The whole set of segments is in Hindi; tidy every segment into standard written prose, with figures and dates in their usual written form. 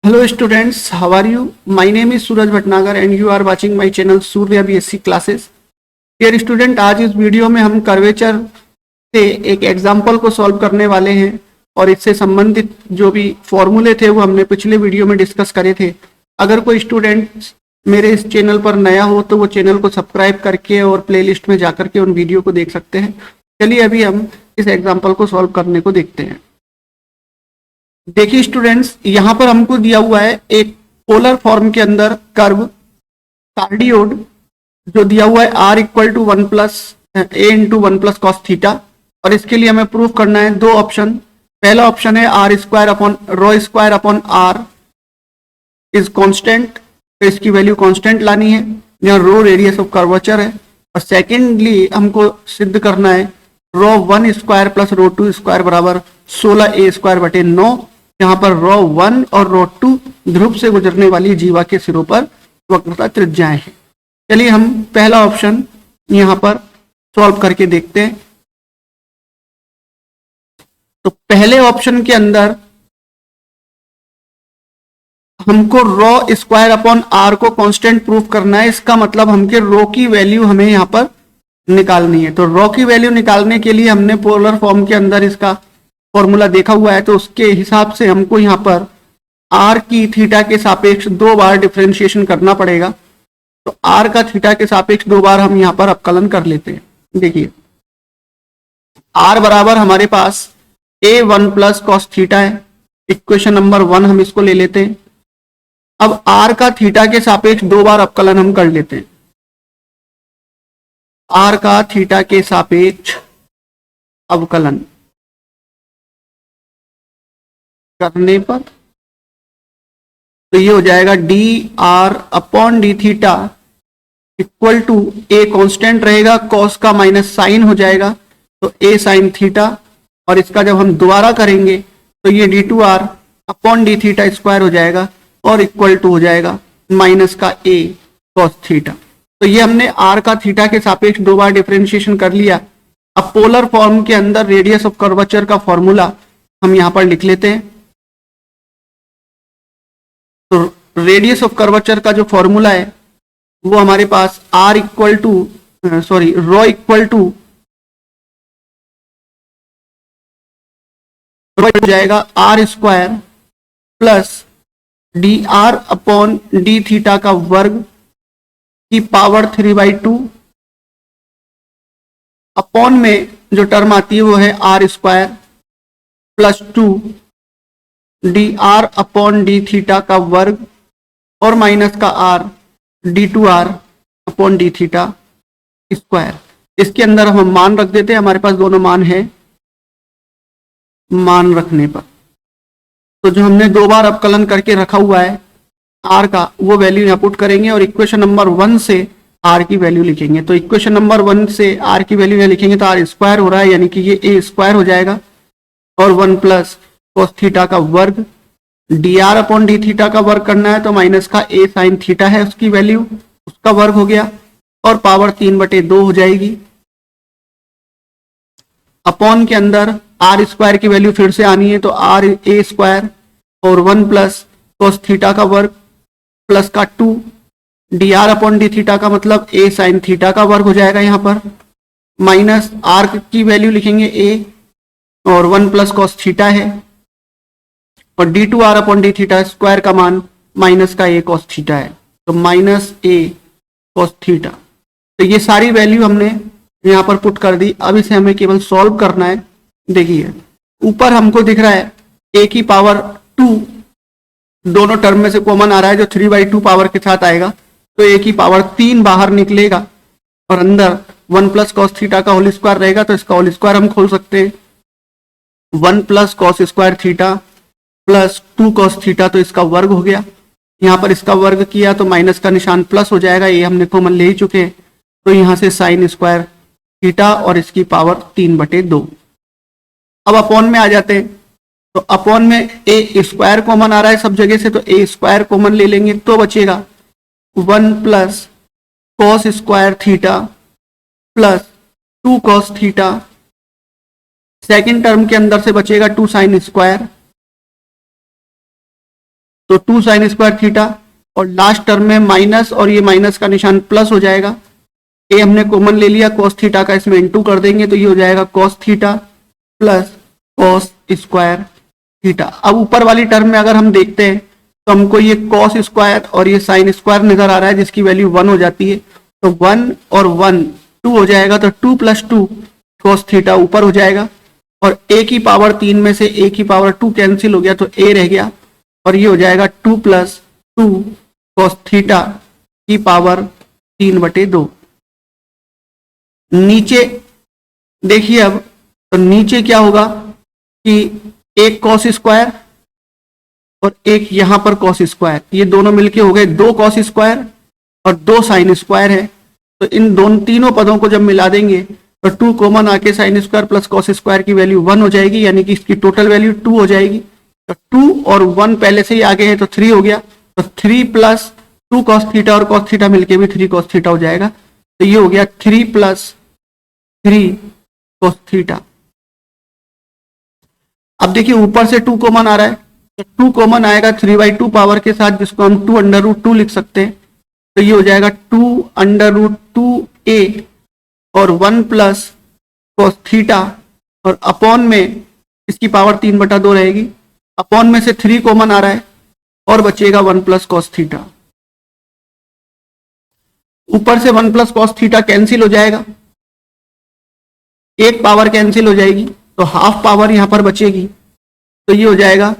Hello students, how are you? My name is Suraj Bhatnagar and you are watching my channel Surya BSc Classes. Dear student, आज इस वीडियो में हम कर्वेचर से एक एग्जाम्पल को सॉल्व करने वाले हैं और इससे संबंधित जो भी फॉर्मूले थे वो हमने पिछले वीडियो में डिस्कस करे थे। अगर कोई स्टूडेंट मेरे इस चैनल पर नया हो तो वो चैनल को सब्सक्राइब करके और प्लेलिस्ट में जाकर के उन वीडियो को देख सकते हैं। चलिए अभी हम इस एग्जाम्पल को सॉल्व करने को देखते हैं। देखिए स्टूडेंट्स, यहाँ पर हमको दिया हुआ है एक पोलर फॉर्म के अंदर कर्व कार्डियोड जो दिया हुआ है r equal to 1 plus a into 1 plus cos theta, और इसके लिए हमें प्रूफ करना है दो ऑप्शन। पहला ऑप्शन है r square upon rho square upon r is constant, तो इसकी वैल्यू कांस्टेंट लानी है जहाँ रो रेडियस ऑफ कर्वेचर है। और सेकेंडली हमको सिद्ध करना है रो 1 स्क्वायर प्लस रो 2 स्क्वायर बराबर 16a स्क्वायर बटे 9, यहाँ पर रो 1 और रो 2 ध्रुव से गुजरने वाली जीवा के सिरों पर वक्रता त्रिज्याएं हैं। चलिए हम पहला ऑप्शन यहाँ पर सॉल्व करके देखते हैं। तो पहले ऑप्शन के अंदर हमको रो स्क्वायर अपॉन आर को कांस्टेंट प्रूफ करना है। इसका मतलब हमके रो की वैल्यू हमें यहाँ पर निकालनी है। तो रो की वैल्यू निकालने के लिए हमने पोलर फॉर्म के अंदर इसका फॉर्मूला देखा हुआ है, तो उसके हिसाब से हमको यहाँ पर आर की थीटा के सापेक्ष दो बार डिफरेंशिएशन करना पड़ेगा। तो आर का थीटा के सापेक्ष दो बार हम यहाँ पर अवकलन कर लेते हैं। देखिए आर बराबर हमारे पास a1 प्लस कॉस थीटा है, इक्वेशन नंबर 1 हम इसको ले लेते हैं। अब आर का थीटा के सापेक्ष दो बार अवकलन हम कर लेते हैं। आर का थीटा के सापेक्ष अवकलन करने पर तो ये हो जाएगा d are upon D theta equal to a constant रहेगा, कॉस का माइनस साइन हो जाएगा तो ए साइन थीटा, और इसका जब हम दोबारा करेंगे तो ये d two r upon D theta square हो जाएगा और इक्वल टू हो जाएगा माइनस का ए कॉस थीटा। तो ये हमने आर का थीटा के सापेक्ष दो बार डिफरेंशिएशन कर लिया। अब पोलर फॉर्म के अंदर रेडियस ऑफ कर्वेचर का फॉर्मूला हम यहां पर लिख लेते हैं। तो रेडियस ऑफ कर्वेचर का जो फॉर्मूला है वो हमारे पास R equal to rho equal to हो जाएगा R square plus D are upon D theta का वर्ग की पावर 3/2 अपॉन में जो टर्म आती है वो है r square plus 2 d are upon D theta का वर्ग और माइनस का r d two r upon D theta square. इसके अंदर हम मान रख देते हैं, हमारे पास दोनों मान है। मान रखने पर तो जो हमने दो बार अवकलन करके रखा हुआ है आर का वो वैल्यू यहाँ पुट करेंगे और इक्वेशन नंबर 1 से आर की वैल्यू लिखेंगे। तो इक्वेशन नंबर 1 से आर की वैल्यू यहाँ लिखेंगे तो आर स्क्वायर हो रहा है, यानी कि ये ए स्क्वायर हो जाएगा और 1 प्लस कॉस थीटा का वर्ग, D R upon D theta का वर्ग करना है तो माइनस का ए साइन थीटा है उसकी वैल्यू, उसका वर्ग हो गया और पावर 3/2 हो जाएगी। अपॉन के अंदर आर स्क्वायर की वैल्यू फिर से आनी है तो आर ए स्क्वायर और 1 प्लस कॉस थीटा का वर्ग प्लस का 2 d are upon D theta का मतलब ए साइन थीटा का वर्ग हो जाएगा यहाँ पर, माइनस आर की वैल्यू लिखेंगे ए और 1 प्लस कॉस थीटा है और d two r upon D theta square का मान माइनस का ए कॉस थीटा है तो माइनस ए कॉस थीटा। तो ये सारी वैल्यू हमने यहाँ पर पुट कर दी। अब इसे हमें केवल सॉल्व करना है। देखिए ऊपर हमको दिख रहा है ए की पावर 2 दोनों टर्म में से कॉमन आ रहा है जो 3/2 पावर के साथ आएगा, तो ए की पावर 3 बाहर निकलेगा और अंदर 1 प्लस कॉस थीटा का होल स्क्वायर रहेगा तो इसका होल स्क्वायर हम खोल सकते हैं। 1 plus cos square theta plus 2 cos theta तो इसका वर्ग हो गया। यहाँ पर इसका वर्ग किया तो माइनस का निशान प्लस हो जाएगा, ये हमने कॉमन ले ही चुके हैं। तो यहाँ से साइन स्क्वायर थीटा और इसकी पावर 3/2। अब अपॉन में आ जाते हैं तो अपॉन में ए स्क्वायर कॉमन आ रहा है सब जगह से, तो ए स्क्वायर कॉमन ले लेंगे तो बचेगा 1 plus cos square theta plus 2 cos theta, second term के अंदर से बचेगा 2 साइन स्क्वायर तो 2 साइन स्क्वायर थीटा, और लास्ट टर्म में माइनस और ये माइनस का निशान प्लस हो जाएगा। ए हमने कॉमन ले लिया, कॉस थीटा का इसमें इनटू कर देंगे तो ये हो जाएगा cos theta plus cos square theta. अब ऊपर वाली टर्म में अगर हम देखते हैं तो हमको ये कॉस स्क्वायर और ये साइन स्क्वायर नजर आ रहा है जिसकी वैल्यू 1 हो जाती है, तो 1 और 1 2 हो जाएगा, तो 2 + 2 कॉस थीटा ऊपर हो जाएगा, और a की पावर 3 में से a की पावर 2 कैंसिल हो गया तो a रह गया, और ये हो जाएगा 2 + 2 कॉस थीटा की पावर 3/2। नीचे देखिए अब, तो नीचे क्या होगा कि एक कॉस स्क्वायर और एक यहां पर कॉस स्क्वायर, ये दोनों मिलके हो गए 2 कॉस स्क्वायर और 2 साइन स्क्वायर है, तो इन दोनों तीनों पदों को जब मिला देंगे तो 2 कॉमन आके sine square plus cos square की वैल्यू 1 हो जाएगी, यानी कि इसकी टोटल वैल्यू 2 हो जाएगी। तो 2 और 1 पहले से ही आगे है तो 3 हो गया, तो 3 + 2 कॉस थीटा और कॉस थीटा मिलके भी 3 कॉस थीटा हो जाएगा, तो ये हो गया 3 + 3 कॉस थीटा। अब देखिए ऊपर से 2 कॉमन आ रहा है, तो 2 कॉमन आएगा 3/2 पावर के साथ, जिसको हम 2√2 लिख सकते हैं, तो ये हो जाएगा 2√2a और 1 + कॉस थीटा, और अपॉन में इसकी पावर 3/2 रहेगी, अपॉन में से 3 कॉमन आ रहा है और बचेगा 1 + कॉस थीटा। ऊपर से 1 + कॉस थीटा कैंसिल हो जाएगा, एक पावर कैंसिल हो जाएगी, तो हाफ पावर यहां पर बचेगी, तो ये हो जाएगा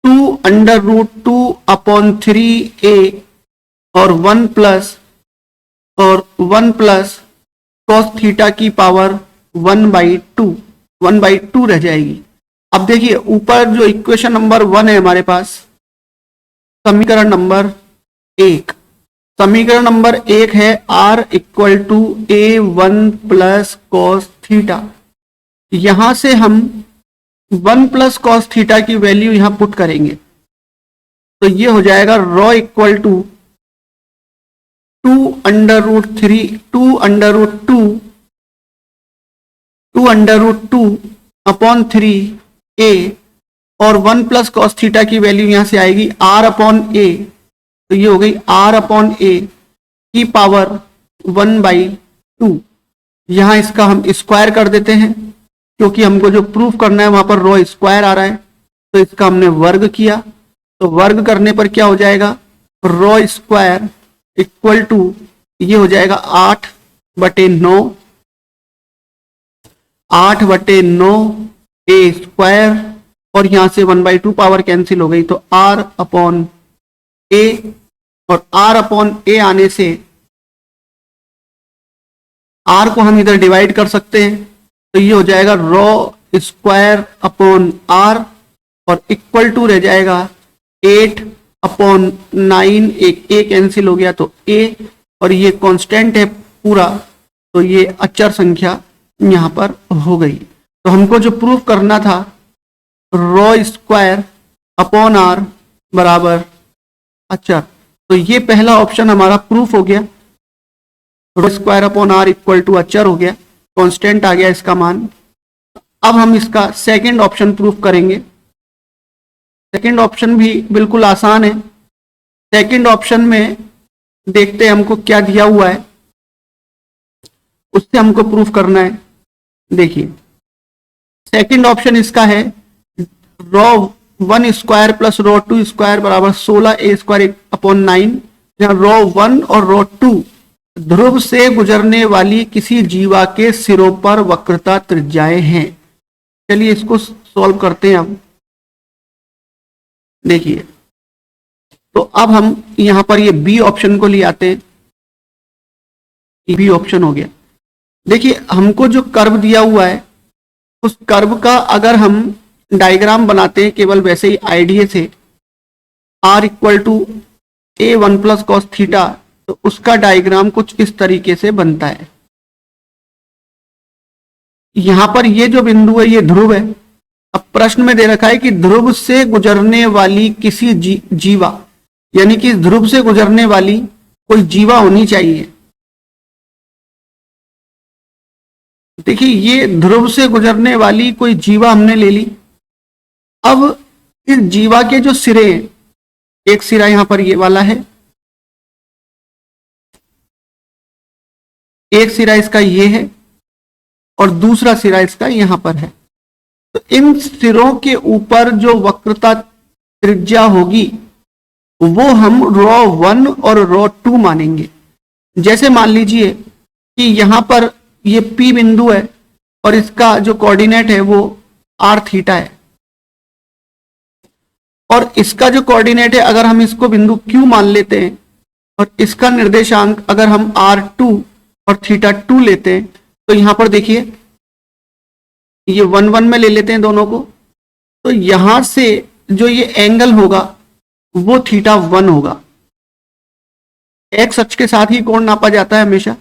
2√2/3a और 1 + कॉस थीटा की पावर 1/2 रह जाएगी। अब देखिए ऊपर जो इक्वेशन नंबर 1 है हमारे पास, समीकरण नंबर 1, समीकरण नंबर 1 है r = a1 + कॉस थीटा। यहां से हम 1 + कॉस थीटा की वैल्यू यहां पुट करेंगे, तो ये हो जाएगा ρ = 2√3 और 1 + कॉस थीटा की वैल्यू यहां से आएगी r/a, तो ये हो गई r/a की पावर 1/2। यहां इसका हम स्क्वायर कर देते हैं, क्योंकि हमको जो प्रूफ करना है वहां पर ρ स्क्वायर आ रहा है, तो इसका हमने वर्ग किया, तो वर्ग करने पर क्या हो जाएगा, ρ स्क्वायर = ये हो जाएगा 8/9 a स्क्वायर, और यहां से 1/2 पावर कैंसिल हो गई, तो r/a, और r/a आने से r को हम इधर डिवाइड कर सकते हैं, तो ये हो जाएगा ρ स्क्वायर अपॉन r, और इक्वल टू रह जाएगा 8/9, एक a कैंसिल हो गया तो a, और ये कांस्टेंट है पूरा, तो ये अचर संख्या यहां पर हो गई। तो हमको जो प्रूफ करना था ρ स्क्वायर अपॉन r बराबर अचर, तो ये पहला ऑप्शन हमारा प्रूफ हो गया, ρ स्क्वायर अपॉन r = अचर हो गया, कांस्टेंट आ गया इसका मान। अब हम इसका सेकंड ऑप्शन प्रूफ करेंगे। सेकंड ऑप्शन भी बिल्कुल आसान है। सेकंड ऑप्शन में देखते हैं हमको क्या दिया हुआ है, उससे हमको प्रूफ करना है। देखिए सेकंड ऑप्शन इसका है ρ1 स्क्वायर प्लस ρ2 स्क्वायर बराबर 16a²/9, जहां ρ1 और ρ2 ध्रुव से गुजरने वाली किसी जीवा के सिरों पर वक्रता त्रिज्याएं हैं। चलिए इसको सॉल्व करते हैं। अब देखिए, तो अब हम यहां पर ये बी ऑप्शन को ले आते हैं, बी ऑप्शन हो गया। देखिए हमको जो कर्व दिया हुआ है, उस कर्व का अगर हम डायग्राम बनाते हैं केवल वैसे ही आइडिया से, r = a1 + cos थीटा, तो उसका डायग्राम कुछ इस तरीके से बनता है। यहां पर ये जो बिंदु है ये ध्रुव है। अब प्रश्न में दे रखा है कि ध्रुव से गुजरने वाली किसी जीवा, यानी कि ध्रुव से गुजरने वाली कोई जीवा होनी चाहिए। देखिए ये ध्रुव से गुजरने वाली कोई जीवा हमने ले ली। अब इस जीवा के जो सिरे हैं, एक सिरा यहां पर ये वाला है, एक सिरा इसका ये है और दूसरा सिरा इसका यहां पर है। तो इन सिरों के ऊपर जो वक्रता त्रिज्या होगी वो हम ρ1 और ρ2 मानेंगे। जैसे मान लीजिए कि यहां पर ये P बिंदु है और इसका जो कोऑर्डिनेट है वो r थीटा है, और इसका जो कोऑर्डिनेट है अगर हम इसको बिंदु Q मान लेते हैं और इसका निर्देशांक अगर हम r2 और θ2 लेते हैं, तो यहां पर देखिए ये 1 1 में ले लेते हैं दोनों को, तो यहां से जो ये एंगल होगा वो θ1 होगा। एक्स अक्ष के साथ ही कोण नापा जाता है हमेशा,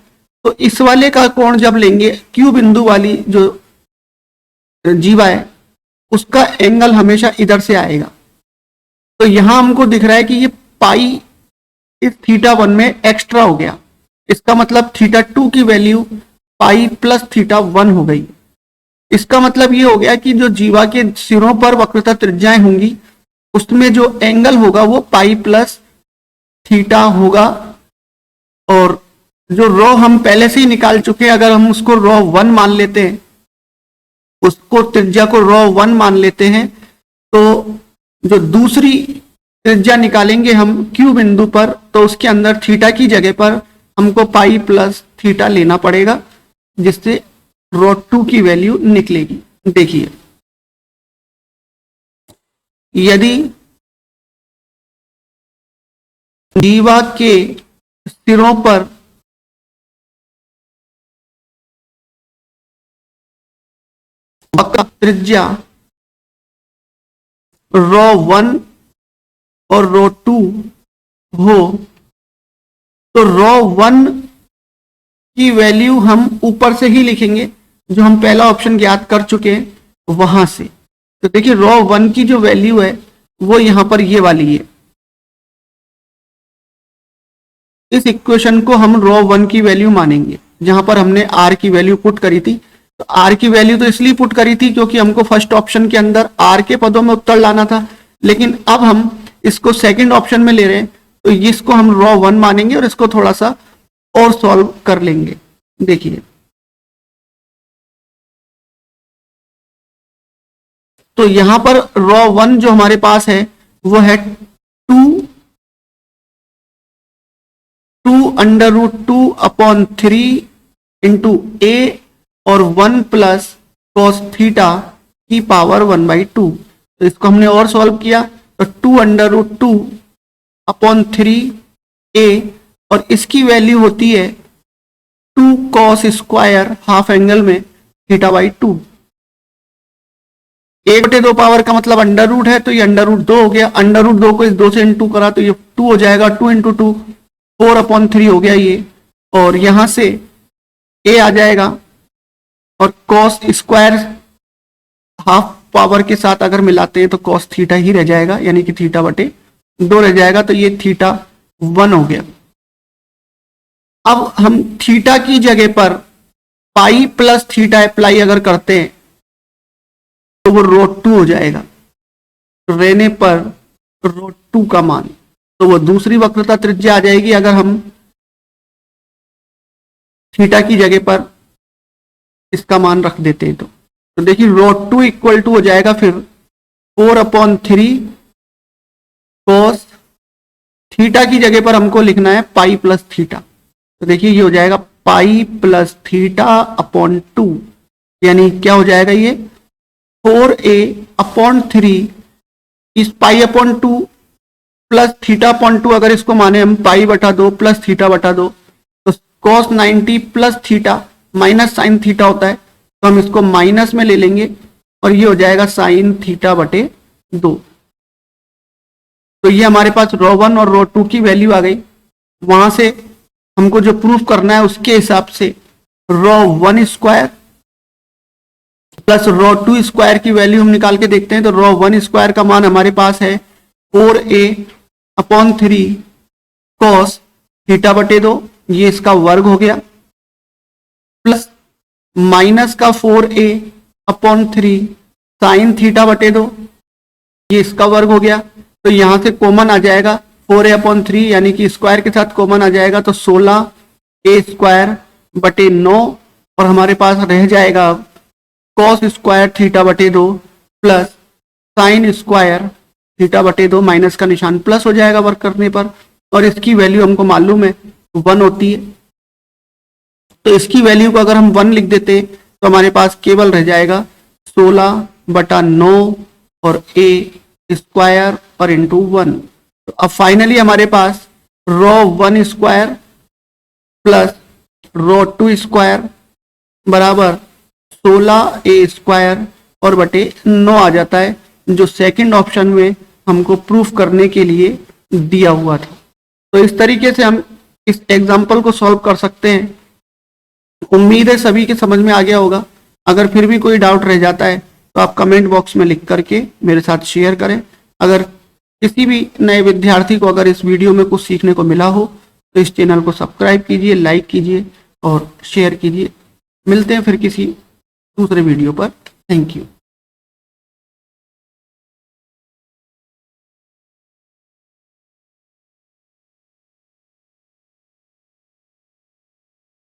तो इस वाले का कोण जब लेंगे Q बिंदु वाली जो जीवा है उसका एंगल हमेशा इधर से आएगा। तो यहां हमको दिख रहा है कि ये पाई इस θ1 में एक्स्ट्रा हो गया, इसका मतलब θ2 की वैल्यू पाई प्लस θ1 हो गई। इसका मतलब ये हो गया कि जो जीवा के सिरों पर वक्रता त्रिज्याएं होंगी उसमें जो एंगल होगा वो पाई प्लस थीटा होगा, और जो ρ हम पहले से ही निकाल चुके हैं, अगर हम उसको ρ1 मान लेते हैं, उसको त्रिज्या को ρ1 मान लेते हैं, तो जो दूसरी त्रिज्या निकालेंगे हम Q बिंदु पर, तो उसके अंदर थीटा की जगह पर हमको पाई प्लस थीटा लेना पड़ेगा, जिससे ρ2 की वैल्यू निकलेगी। देखिए यदि जीवा के सिरों पर वक्र त्रिज्या ρ1 और ρ2 हो, तो ρ1 की वैल्यू हम ऊपर से ही लिखेंगे, जो हम पहला ऑप्शन ज्ञात कर चुके हैं वहां से। तो देखिए ρ1 की जो वैल्यू है वो यहां पर ये वाली है। इस इक्वेशन को हम ρ1 की वैल्यू मानेंगे, जहां पर हमने r की वैल्यू पुट करी थी। तो r की वैल्यू तो इसलिए पुट करी थी क्योंकि हमको फर्स्ट ऑप्शन के अंदर r के पदों में उत्तर लाना था, लेकिन अब हम इसको सेकंड ऑप्शन में ले रहे हैं, तो इसको हम ρ1 मानेंगे और इसको थोड़ा सा और सॉल्व कर लेंगे। देखिए तो यहां पर ρ1 जो हमारे पास है वो है 2√2/3 इंटू a और 1 प्लस कॉस थीटा की पावर 1/2। तो इसको हमने और सॉल्व किया, तो 2√2/3 a और इसकी वैल्यू होती है 2 कॉस स्क्वायर हाफ एंगल में θ/2। 1/2 पावर का मतलब अंडर रूट है, तो ये √2 हो गया। √2 को इस 2 से इंटू करा तो ये 2 हो जाएगा, 2 इंटू 2 4/3 हो गया ये, और यहां से a आ जाएगा और कॉस स्क्वायर हाफ पावर के साथ अगर मिलाते हैं तो कॉस थीटा ही रह जाएगा, यानी कि θ/2 रह जाएगा, तो ये θ1 हो गया। अब हम थीटा की जगह पर पाई प्लस थीटा अप्लाई अगर करते हैं तो वो ρ2 हो जाएगा, रहने पर ρ2 का मान, तो वो दूसरी वक्रता त्रिज्या आ जाएगी अगर हम थीटा की जगह पर इसका मान रख देते हैं। तो देखिए ρ2 इक्वल टू हो जाएगा फिर 4/3 कॉस थीटा की जगह पर हमको लिखना है पाई प्लस थीटा। तो देखिए ये हो जाएगा पाई प्लस θ/2, यानी क्या हो जाएगा ये 4a/3 इस पाई/2 प्लस θ/2, अगर इसको माने हम पाई/2 प्लस θ/2, तो cos 90 plus theta minus sine theta होता है, तो हम इसको माइनस में ले लेंगे और ये हो जाएगा साइन θ/2। तो ये हमारे पास ρ1 और ρ2 की वैल्यू आ गई। वहां से हमको जो प्रूफ करना है उसके हिसाब से ρ1 स्क्वायर प्लस ρ2 स्क्वायर की वैल्यू हम निकाल के देखते हैं। तो ρ1 स्क्वायर का मान हमारे पास है 4a/3 कॉस θ/2, ये इसका वर्ग हो गया, प्लस माइनस का 4a/3 साइन θ/2, ये इसका वर्ग हो गया, तो यहाँ से कॉमन आ जाएगा 4a/3, यानी कि स्क्वायर के साथ कॉमन आ जाएगा तो 16a² और हमारे पास रह जाएगा अब cos square θ/2 plus sine square θ/2, minus का निशान प्लस हो जाएगा वर्क करने पर, और इसकी वैल्यू हमको मालूम है 1 होती है। तो इसकी वैल्यू को अगर हम 1 लिख देते तो हमारे पास केवल रह जाएगा 16/9 और a² और इंटू 1। तो अब फाइनली हमारे पास ρ1² प्लस ρ2² बराबर 16a² और बटे 9 आ जाता है, जो सेकंड ऑप्शन में हमको प्रूफ करने के लिए दिया हुआ था। तो इस तरीके से हम इस एग्जाम्पल को सॉल्व कर सकते हैं। उम्मीद है सभी के समझ में आ गया होगा। अगर फिर भी कोई डाउट रह जाता है तो आप कमेंट बॉक्स में लिख करके मेरे साथ शेयर करें। अगर किसी भी नए विद्यार्थी को अगर इस वीडियो में कुछ सीखने को मिला हो तो इस चैनल को सब्सक्राइब कीजिए, लाइक कीजिए और शेयर कीजिए। मिलते हैं फिर किसी दूसरे वीडियो पर। Thank you.